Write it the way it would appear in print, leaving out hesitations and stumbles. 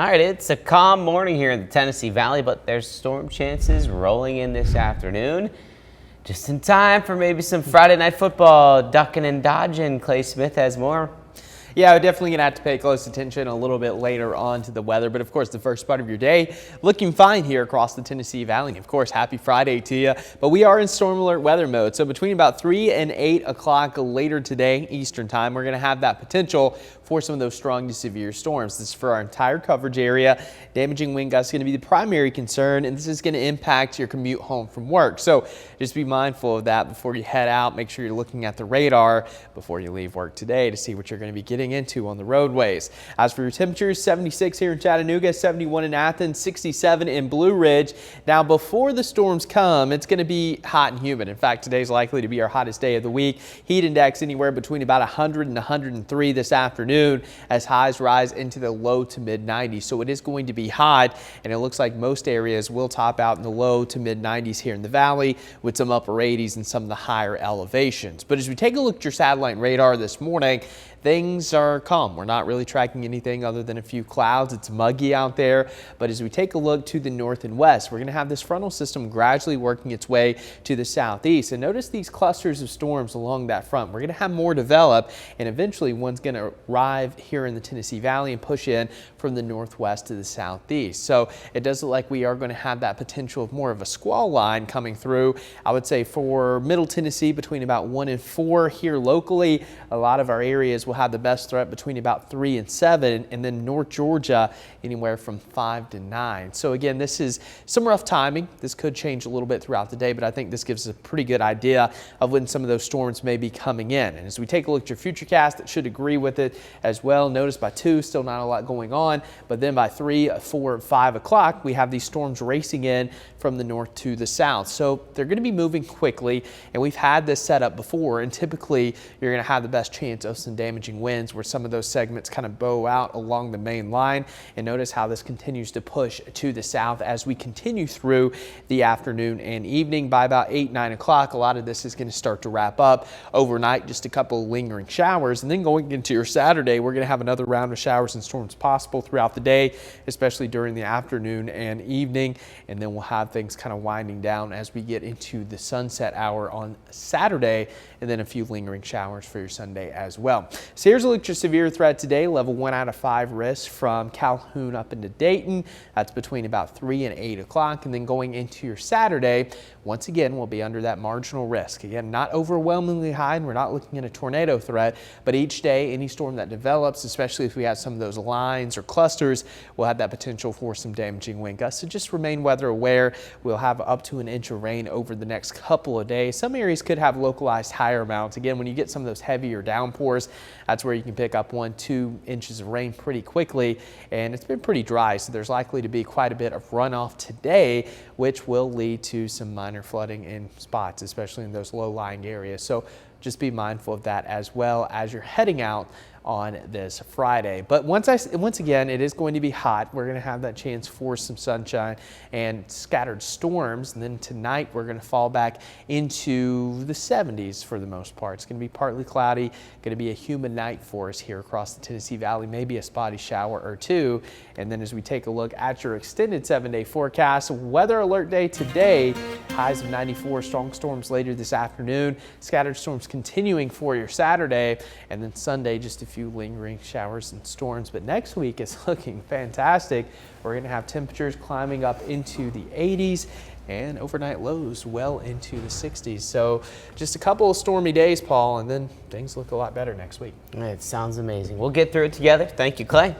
All right, it's a calm morning here in the Tennessee Valley, but there's storm chances rolling in this afternoon. Just in time for maybe some Friday night football, ducking and dodging. Clay Smith has more. Yeah, we're definitely going to have to pay close attention a little bit later on to the weather. But of course, the first part of your day looking fine here across the Tennessee Valley. Of course, happy Friday to you. But we are in storm alert weather mode. So between about 3 and 8 o'clock later today, Eastern time, we're going to have that potential for some of those strong to severe storms. This is for our entire coverage area. Damaging wind gusts is going to be the primary concern, and this is going to impact your commute home from work. So just be mindful of that before you head out. Make sure you're looking at the radar before you leave work today to see what you're going to be getting into on the roadways. As for your temperatures, 76 here in Chattanooga, 71 in Athens, 67 in Blue Ridge. Now, before the storms come, it's going to be hot and humid. In fact, today's likely to be our hottest day of the week. Heat index anywhere between about 100 and 103 this afternoon as highs rise into the low to mid 90s. So it is going to be hot, and it looks like most areas will top out in the low to mid 90s here in the valley with some upper 80s in some of the higher elevations. But as we take a look at your satellite radar this morning, things are calm. We're not really tracking anything other than a few clouds. It's muggy out there. But as we take a look to the north and west, we're going to have this frontal system gradually working its way to the southeast. And notice these clusters of storms along that front. We're going to have more develop, and eventually one's going to arrive here in the Tennessee Valley and push in from the northwest to the southeast. So it does look like we are going to have that potential of more of a squall line coming through. I would say for Middle Tennessee between about 1 and 4 here locally. A lot of our areas will have the best threat between about 3 and 7, and then North Georgia anywhere from 5 to 9. So again, this is some rough timing. This could change a little bit throughout the day, but I think this gives us a pretty good idea of when some of those storms may be coming in. And as we take a look at your futurecast, it should agree with it as well. Notice by 2, still not a lot going on, but then by 3, 4, 5 o'clock, we have these storms racing in from the north to the south. So they're going to be moving quickly, and we've had this set up before, and typically you're going to have the best chance of some damaging winds where some of those segments kind of bow out along the main line. And notice how this continues to push to the south as we continue through the afternoon and evening. By about 8, 9 o'clock, a lot of this is going to start to wrap up. Overnight, just a couple of lingering showers, and then going into your Saturday, we're going to have another round of showers and storms possible throughout the day, especially during the afternoon and evening. And then we'll have things kind of winding down as we get into the sunset hour on Saturday, and then a few lingering showers for your Sunday as well. So here's a look at your severe threat today. Level 1 out of 5 risk from Calhoun up into Dayton. That's between about 3 and 8 o'clock. And then going into your Saturday, once again, we'll be under that marginal risk. Again, not overwhelmingly high, and we're not looking at a tornado threat, but each day, any storm that develops, especially if we have some of those lines or clusters, will have that potential for some damaging wind gusts. So just remain weather aware. We'll have up to an inch of rain over the next couple of days. Some areas could have localized higher amounts. Again, when you get some of those heavier downpours, that's where you can pick up 1, 2 inches of rain pretty quickly. And it's been pretty dry, so there's likely to be quite a bit of runoff today, which will lead to some minor flooding in spots, especially in those low-lying areas. So just be mindful of that as well as you're heading out on this Friday. But once again, it is going to be hot. We're going to have that chance for some sunshine and scattered storms. And then tonight we're going to fall back into the 70s for the most part. It's going to be partly cloudy, going to be a humid night for us here across the Tennessee Valley, maybe a spotty shower or two. And then as we take a look at your extended 7-day forecast, weather alert day today, highs of 94, strong storms later this afternoon, scattered storms continuing for your Saturday, and then Sunday just a few lingering showers and storms. But next week is looking fantastic. We're going to have temperatures climbing up into the 80s and overnight lows well into the 60s. So just a couple of stormy days, Paul, and then things look a lot better next week. It sounds amazing. We'll get through it together. Thank you, Clay.